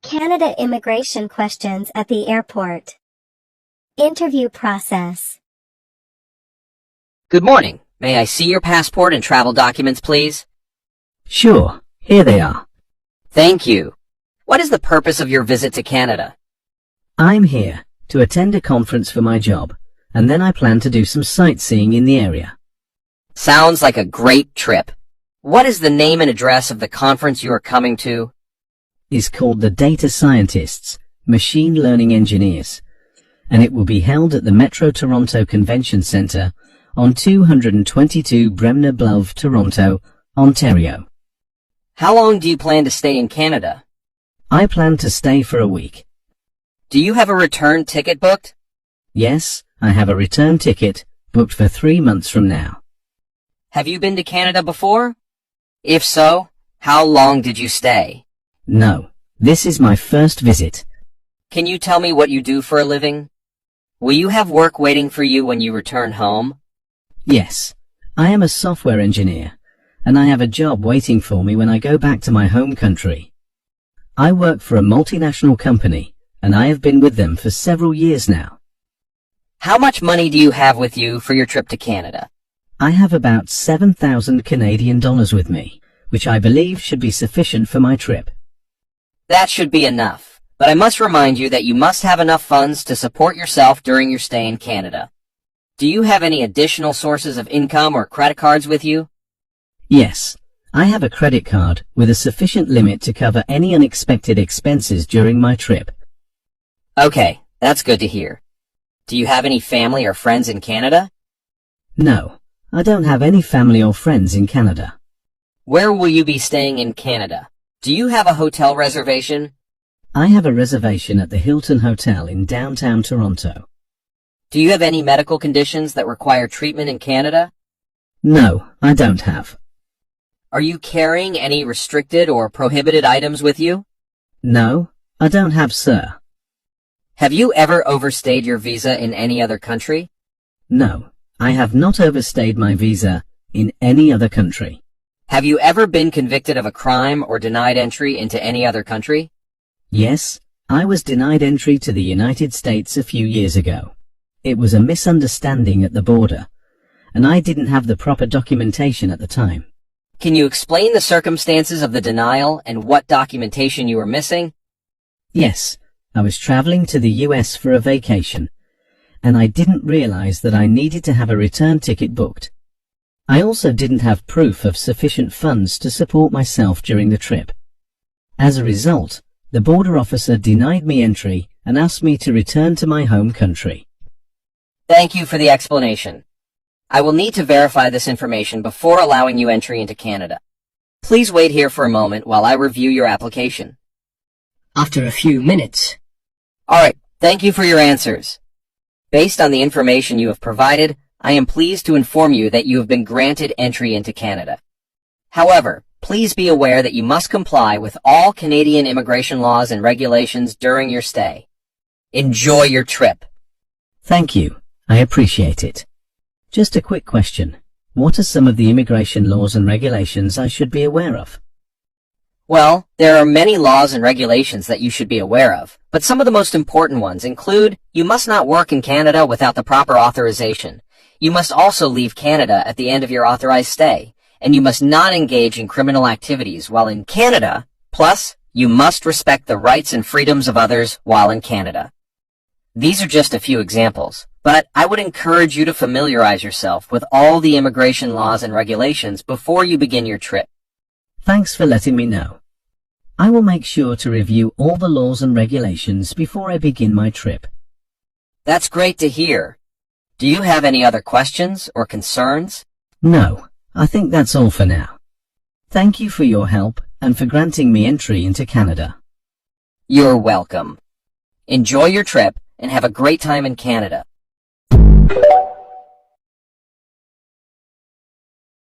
Canada immigration questions at the airport. Interview process. Good morning. May I see your passport and travel documents, please? Sure, here they are. Thank you. What is the purpose of your visit to Canada? I'm here to attend a conference for my job, and then I plan to do some sightseeing in the area. Sounds like a great trip. What is the name and address of the conference you are coming to? It's called the Data Scientists, Machine Learning Engineers, and it will be held at the Metro Toronto Convention Centre on 222 Bremner Bluff, Toronto, Ontario. How long do you plan to stay in Canada? I plan to stay for a week. Do you have a return ticket booked? Yes, I have a return ticket booked for 3 months from now. Have you been to Canada before? If so, how long did you stay? No, this is my first visit. Can you tell me what you do for a living? Will you have work waiting for you when you return home? Yes, I am a software engineer, and I have a job waiting for me when I go back to my home country. I work for a multinational company, and I have been with them for several years now. How much money do you have with you for your trip to Canada? I have about 7,000 Canadian dollars with me, which I believe should be sufficient for my trip. That should be enough, but I must remind you that you must have enough funds to support yourself during your stay in Canada. Do you have any additional sources of income or credit cards with you? Yes, I have a credit card with a sufficient limit to cover any unexpected expenses during my trip. Okay, that's good to hear. Do you have any family or friends in Canada? No, I don't have any family or friends in Canada. Where will you be staying in Canada? Do you have a hotel reservation? I have a reservation at the Hilton Hotel in downtown Toronto. Do you have any medical conditions that require treatment in Canada? No, I don't have. Are you carrying any restricted or prohibited items with you? No, I don't have, sir. Have you ever overstayed your visa in any other country? No, I have not overstayed my visa in any other country. Have you ever been convicted of a crime or denied entry into any other country? Yes, I was denied entry to the United States a few years ago. It was a misunderstanding at the border, and I didn't have the proper documentation at the time. Can you explain the circumstances of the denial and what documentation you were missing? Yes, I was traveling to the US for a vacation, and I didn't realize that I needed to have a return ticket booked. I also didn't have proof of sufficient funds to support myself during the trip. As a result, the border officer denied me entry and asked me to return to my home country. Thank you for the explanation. I will need to verify this information before allowing you entry into Canada. Please wait here for a moment while I review your application. After a few minutes. Alright, thank you for your answers. Based on the information you have provided, I am pleased to inform you that you have been granted entry into Canada. However, please be aware that you must comply with all Canadian immigration laws and regulations during your stay. Enjoy your trip. Thank you. I appreciate it. Just a quick question. What are some of the immigration laws and regulations I should be aware of? Well, there are many laws and regulations that you should be aware of, but some of the most important ones include you must not work in Canada without the proper authorization. You must also leave Canada at the end of your authorized stay, and you must not engage in criminal activities while in Canada. Plus, you must respect the rights and freedoms of others while in Canada. These are just a few examples, but I would encourage you to familiarize yourself with all the immigration laws and regulations before you begin your trip. Thanks for letting me know. I will make sure to review all the laws and regulations before I begin my trip. That's great to hear. Do you have any other questions or concerns? No, I think that's all for now. Thank you for your help and for granting me entry into Canada. You're welcome. Enjoy your trip and have a great time in Canada.